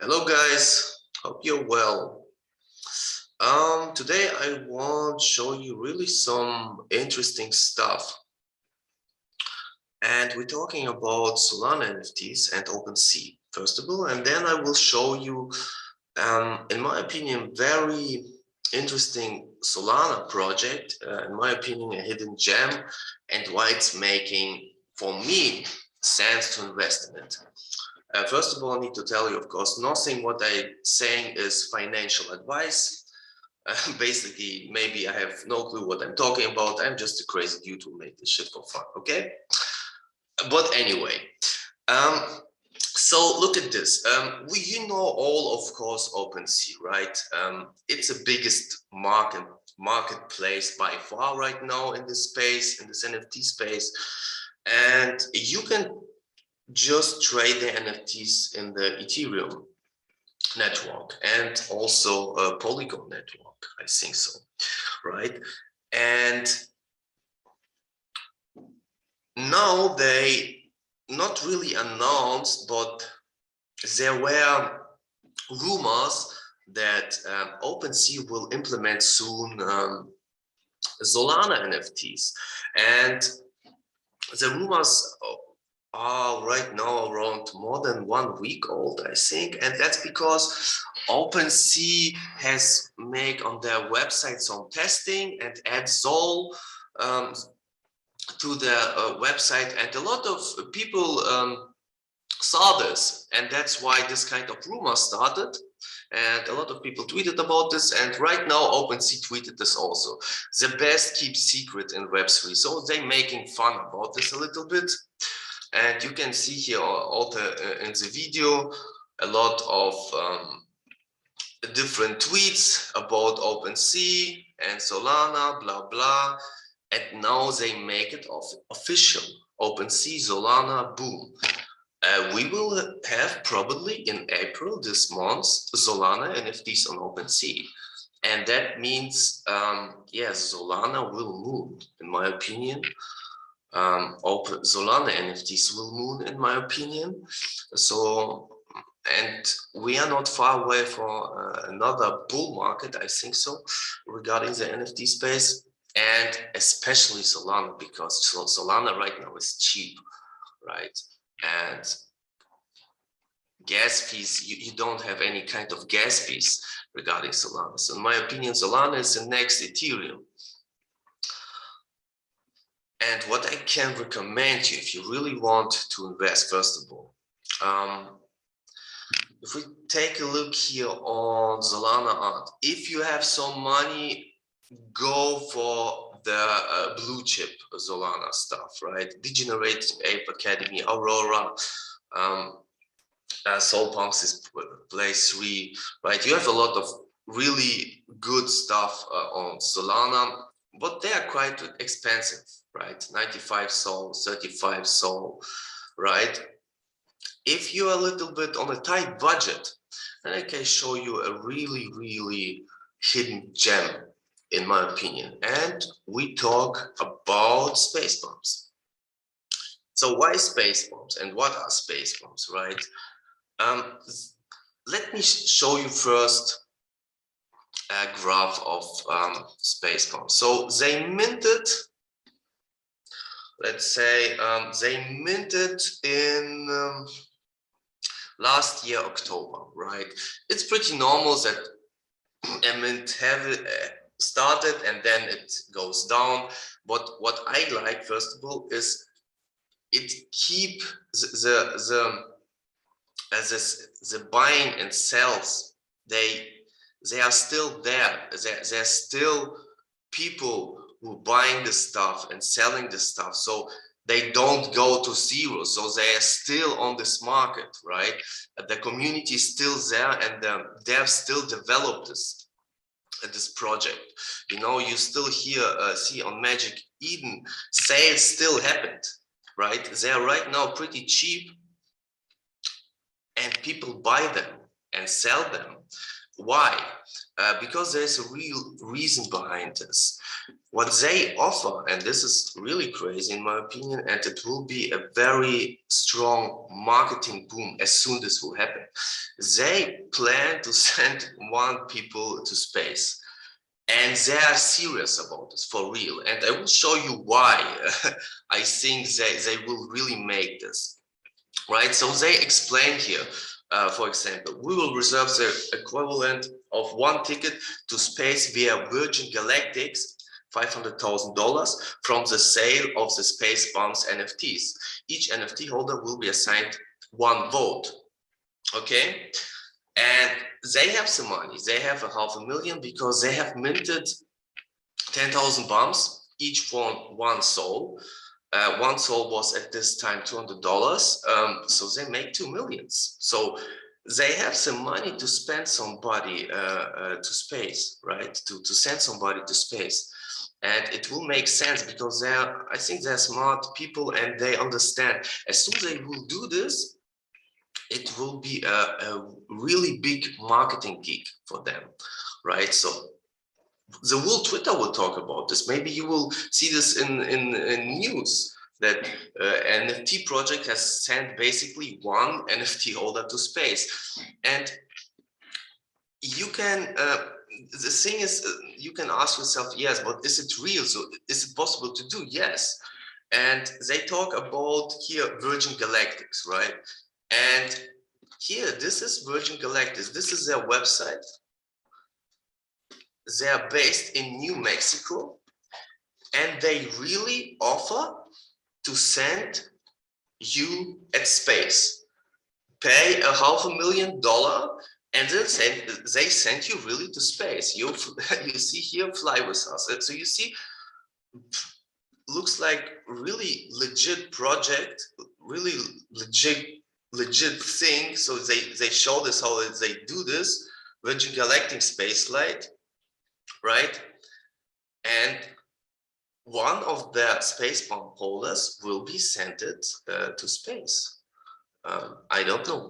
Hello guys, hope you're well. Today I want to show you really some interesting stuff. And we're talking about Solana NFTs and Opensea, first of all, and then I will show you, in my opinion, very interesting Solana project, in my opinion, a hidden gem, and why it's making, for me, sense to invest in it. First of all, I need to tell you, of course, nothing what I'm saying is financial advice. Basically, maybe I have no clue what I'm talking about. I'm just a crazy dude who made this shit for fun, okay? But anyway, so look at this. You know all, of course, Opensea, right? It's the biggest marketplace by far right now in this space, in this NFT space. And you can just trade the NFTs in the Ethereum network and also a Polygon network, I think so, right? And now they not really announced, but there were rumors that Opensea will implement soon Solana NFTs, and the rumors are right now around more than 1 week old, I think, and that's because Opensea has made on their website some testing and add Sol to their website, and a lot of people saw this, and that's why this kind of rumor started. And a lot of people tweeted about this, and right now Opensea tweeted this also. The best keep secret in Web3, so they're making fun about this a little bit. And you can see here also in the video a lot of different tweets about Opensea and Solana, blah blah. And now they make it official. Opensea, Solana, boom. We will have probably in April this month Solana NFTs on Opensea. And that means, yes, Solana will move, in my opinion. Solana NFTs will move, in my opinion. So, and we are not far away from another bull market, I think so, regarding the NFT space, and especially Solana, because Solana right now is cheap, right? And gas fees, you don't have any kind of gas fees regarding Solana. So in my opinion, Solana is the next Ethereum. And what I can recommend you, if you really want to invest, first of all, if we take a look here on Solana art, if you have some money, go for the blue chip Solana stuff, right? Degenerate Ape Academy, Aurora, Soul Punks is place 3, right? You have a lot of really good stuff on Solana, but they are quite expensive, right? 95 Sol, 35 Sol, right? If you're a little bit on a tight budget, then I can show you a really hidden gem, in my opinion. And we talk about space bombs. So why space bombs and what are space bombs, right? Let me show you first a graph of space bombs. So they minted, let's say, they minted in last year, October, right? It's pretty normal that a mint have started and then it goes down. But what I like, first of all, is it keep the buying and sells, they are still there. There's still people who buying the stuff and selling the stuff, so they don't go to zero. So they are still on this market, right? The community is still there, and they have still developed this project. You know, you still hear see on Magic Eden, sales still happened, right? They are right now pretty cheap, and people buy them and sell them. Why? Because there's a real reason behind this. What they offer, and this is really crazy in my opinion, and it will be a very strong marketing boom as soon as this will happen. They plan to send one people to space. And they are serious about this, for real. And I will show you why I think they will really make this, right? So they explain here, for example, we will reserve the equivalent of one ticket to space via Virgin Galactic's $500,000 from the sale of the Spacebomb's NFTs. Each NFT holder will be assigned one vote, okay? And they have some money. They have $500,000 because they have minted 10,000 bombs, each for one Sol. One Sol was at this time $200, so they make 2 million. So they have some money to spend somebody to space, right? To send somebody to space. And it will make sense because I think they're smart people and they understand. As soon as they will do this, it will be a really big marketing gig for them, right? So the whole Twitter will talk about this. Maybe you will see this in news that NFT project has sent basically one NFT holder to space. And you can, the thing is, you can ask yourself, yes, but is it real? So is it possible to do? Yes. And they talk about here Virgin Galactics, right? And here, this is Virgin Galactic. This is their website. They are based in New Mexico, and they really offer to send you at space. Pay $500,000, and they send you really to space. You see here, fly with us. So you see, looks like really legit project, really legit thing. So they show this how they do this. Virgin Galactic Spacelight, right? And one of the Spacebomb holders will be sent to space. I don't know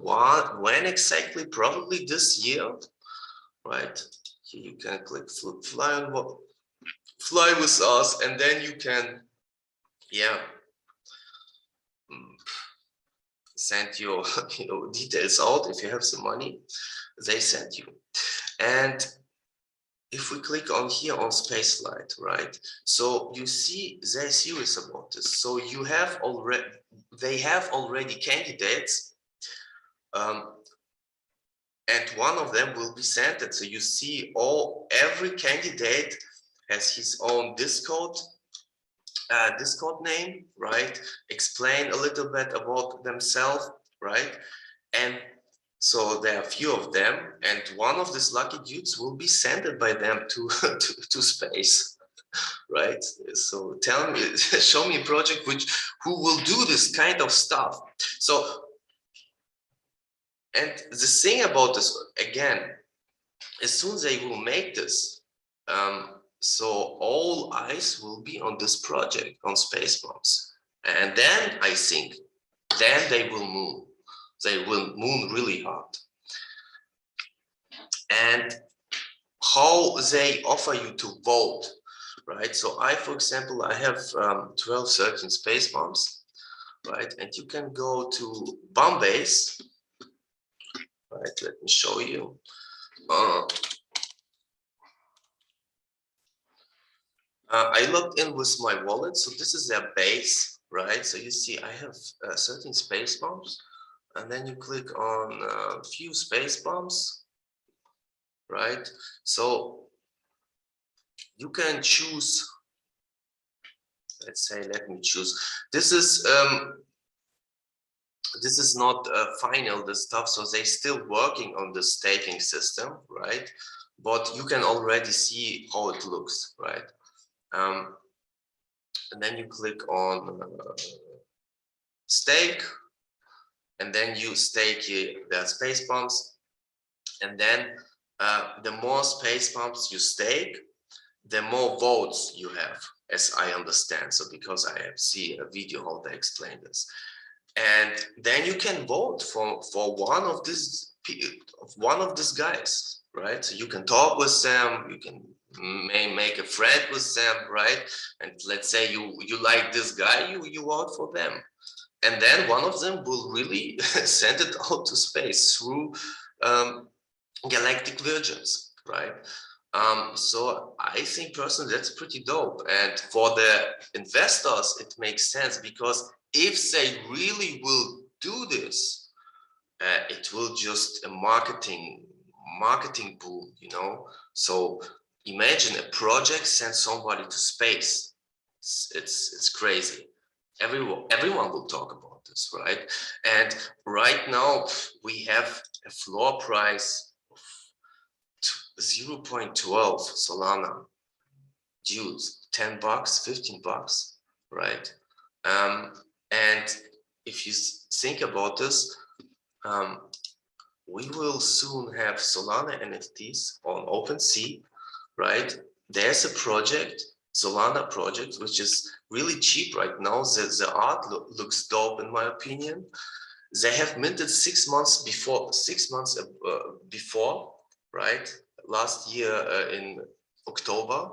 when exactly, probably this year, right? Here you can click fly with us, and then you can, yeah, send your details out. If you have some money, they send you. And if we click on here on Spacelight, right? So you see they're serious about this. So you have already, they have already candidates, and one of them will be sent. So you see every candidate has his own Discord name, right? Explain a little bit about themselves, right? And so there are a few of them, and one of these lucky dudes will be sent by them to space, right? So tell me, show me a project who will do this kind of stuff. So, and the thing about this, again, as soon as they will make this, so all eyes will be on this project, on Spacebombs. And then I think, then they will moon. They will moon really hard. And how they offer you to vote, right? So for example, I have 12, 13 Spacebombs, right? And you can go to Bombbase, right? Let me show you. I logged in with my wallet, so this is their base, right? So you see I have 13 Spacebombs, and then you click on a few Spacebombs, right? So you can choose, let's say, let me choose. This is not final, the stuff, so they're still working on the staking system, right? But you can already see how it looks, right? And then you click on stake, and then you stake the Spacebombs, and then the more Spacebombs you stake, the more votes you have, as I understand. So because I have seen a video how they explain this, and then you can vote for one of these guys, right? So you can talk with them, you can may make a friend with them, right? And let's say you like this guy, you vote for them, and then one of them will really send it out to space through galactic virgins, right? So I think personally that's pretty dope, and for the investors it makes sense, because if they really will do this, it will just a marketing boom, you know. So imagine a project sends somebody to space. It's crazy. Everyone will talk about this, right? And right now we have a floor price of 0.12 Solana. Dude, $10, $15, right? And if you think about this, we will soon have Solana NFTs on Opensea, right? There's a project, Solana project, which is really cheap right now. The art looks dope in my opinion. They have minted 6 months before, before, right? Last year in October.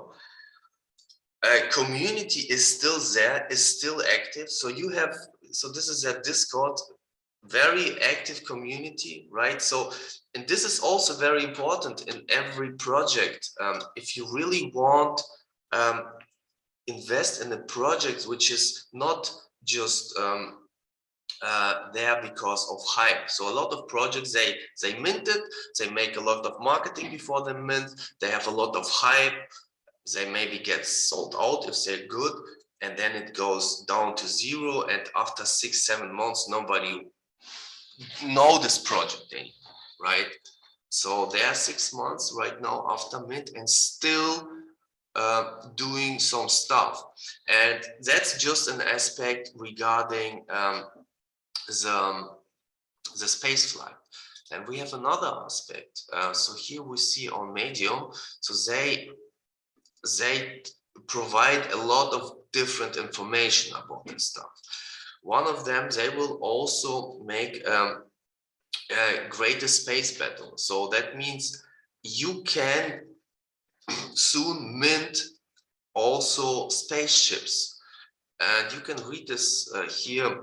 Community is still there, is still active. So you have, so this is a Discord, very active community, right? So, and this is also very important in every project. If you really want invest in a project which is not just there because of hype. So a lot of projects, they mint it, they make a lot of marketing before they mint, they have a lot of hype, they maybe get sold out if they're good, and then it goes down to zero, and after 6-7 months nobody know this project anymore, right? So they are 6 months right now after mint and still doing some stuff, and that's just an aspect regarding the space flight. And we have another aspect. So here we see on Medium, so they provide a lot of different information about this stuff. One of them, they will also make a greater space battle. So that means you can soon mint also spaceships. And you can read this here.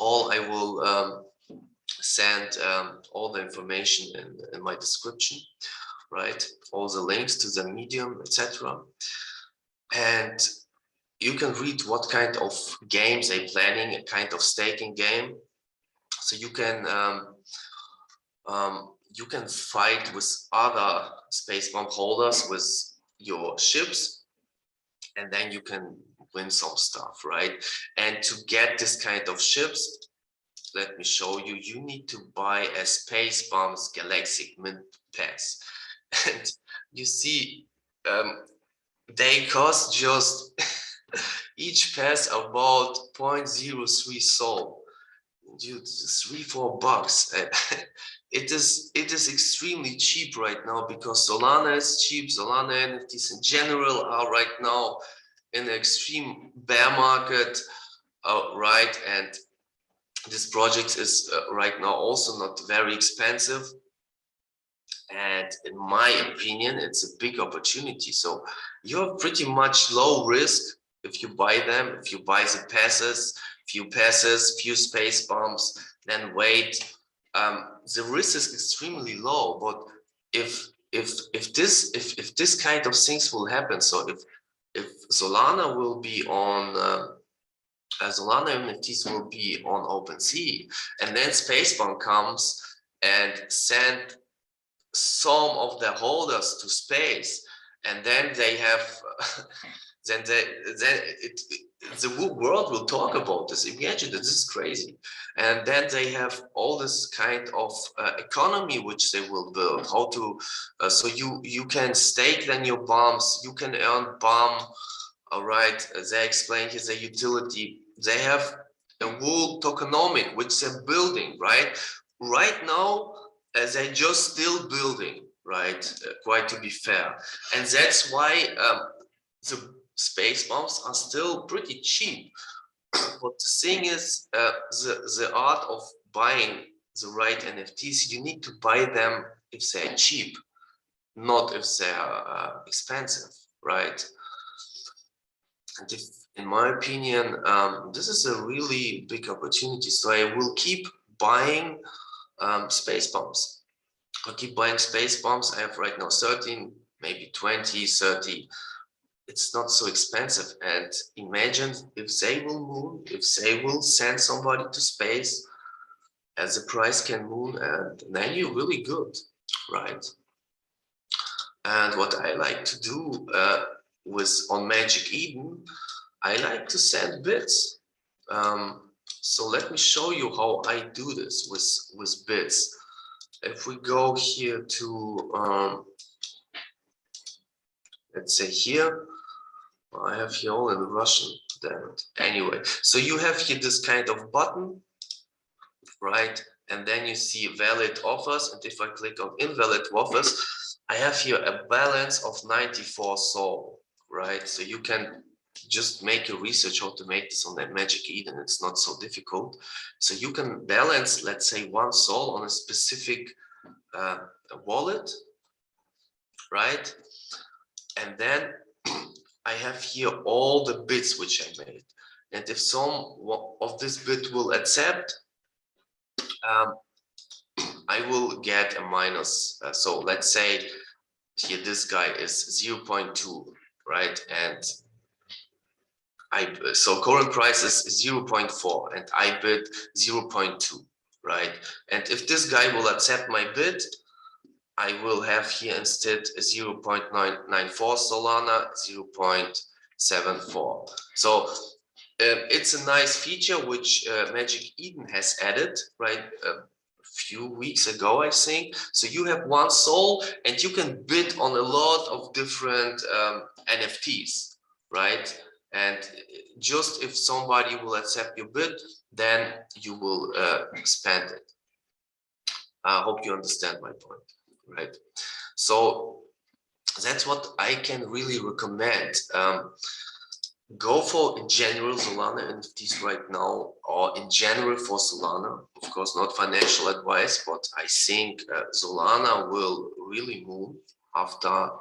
I will send all the information in my description, right? All the links to the Medium, etc. And you can read what kind of games they're planning, a kind of staking game. So you can fight with other Spacebomb holders with your ships, and then you can win some stuff, right? And to get this kind of ships, let me show you, you need to buy a Spacebomb's Galactic Mint Pass. And you see, they cost just each pass about 0.03 Sol. Dude, $3-4. It is extremely cheap right now because Solana is cheap. Solana NFTs in general are right now in an extreme bear market, right? And this project is right now also not very expensive. And in my opinion, it's a big opportunity. So you have pretty much low risk if you buy them, if you buy the passes, few space bombs, then wait. The risk is extremely low. But if this kind of things will happen, so if Solana will be on Solana NFTs will be on Opensea, and then Spacebomb comes and send some of the holders to space, and then they have the whole world will talk about this. Imagine that, this is crazy. And then they have all this kind of economy which they will build, how to so you can stake then your bombs, you can earn bomb. All right, they explain here the utility. They have a whole tokenomic which they're building, right now. They're just still building, right? Quite to be fair, and that's why the space bombs are still pretty cheap. But the thing is, the art of buying the right NFTs, you need to buy them if they're cheap. not if they are expensive, right? And if, in my opinion, this is a really big opportunity. So I will keep buying space bombs. I'll keep buying space bombs. I have right now 13, maybe 20, 30. It's not so expensive. And imagine if they will moon, if they will send somebody to space, as the price can moon, and then you're really good, right? And what I like to do on Magic Eden, I like to send bits. So let me show you how I do this with bits. If we go here to, let's say here, I have here all in Russian, damn it. Anyway, so you have here this kind of button, right? And then you see valid offers. And if I click on invalid offers, I have here a balance of 94 Sol, right? So you can just make a research how to make this on that Magic Eden. It's not so difficult. So you can balance, let's say, 1 Sol on a specific wallet, right? And then I have here all the bits which I made. And if some of this bit will accept, I will get a minus. So let's say here this guy is 0.2, right? And so current price is 0.4 and I bid 0.2, right? And if this guy will accept my bid, I will have here instead 0.994 Solana, 0.74. So it's a nice feature which Magic Eden has added, right? A few weeks ago, I think. So you have 1 Sol and you can bid on a lot of different NFTs, right? And just if somebody will accept your bid, then you will spend it. I hope you understand my point, right? So that's what I can really recommend. Go for in general Solana NFTs right now, or in general for Solana. Of course, not financial advice, but I think Solana will really move after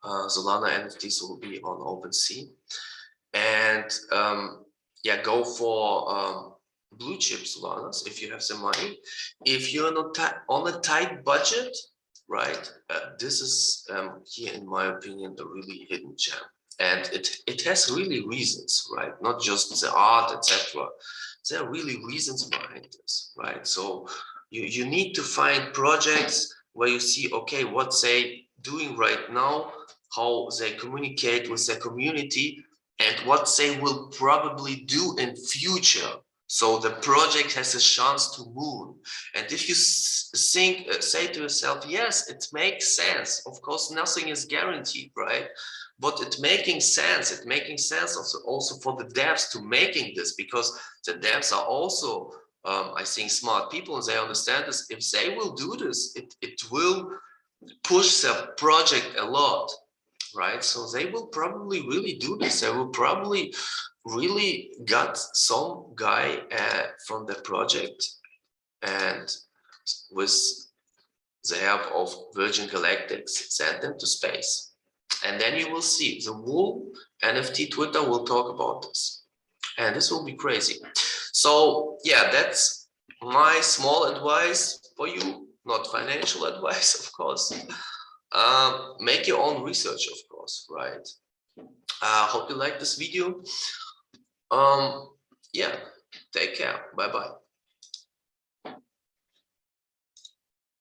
Solana NFTs will be on Opensea. And yeah, go for blue chip Solanas if you have some money. If you're not on a tight budget, right? This is here, in my opinion, a really hidden gem. And it has really reasons, right? Not just the art, etc. There are really reasons behind this, right? So you need to find projects where you see, okay, what they doing right now, how they communicate with their community, and what they will probably do in future. So the project has a chance to moon. And if you say to yourself, yes, it makes sense. Of course, nothing is guaranteed, right? But it's making sense. It's making sense also for the devs to making this, because the devs are also, I think, smart people, and they understand this. If they will do this, it will push the project a lot, right? So they will probably really do this. They will probably really got some guy from the project, and with the help of Virgin Galactic send them to space. And then you will see the whole NFT Twitter will talk about this. And this will be crazy. So yeah, that's my small advice for you, not financial advice, of course. Make your own research, of course, right? Hope you like this video. Yeah, take care. Bye-bye.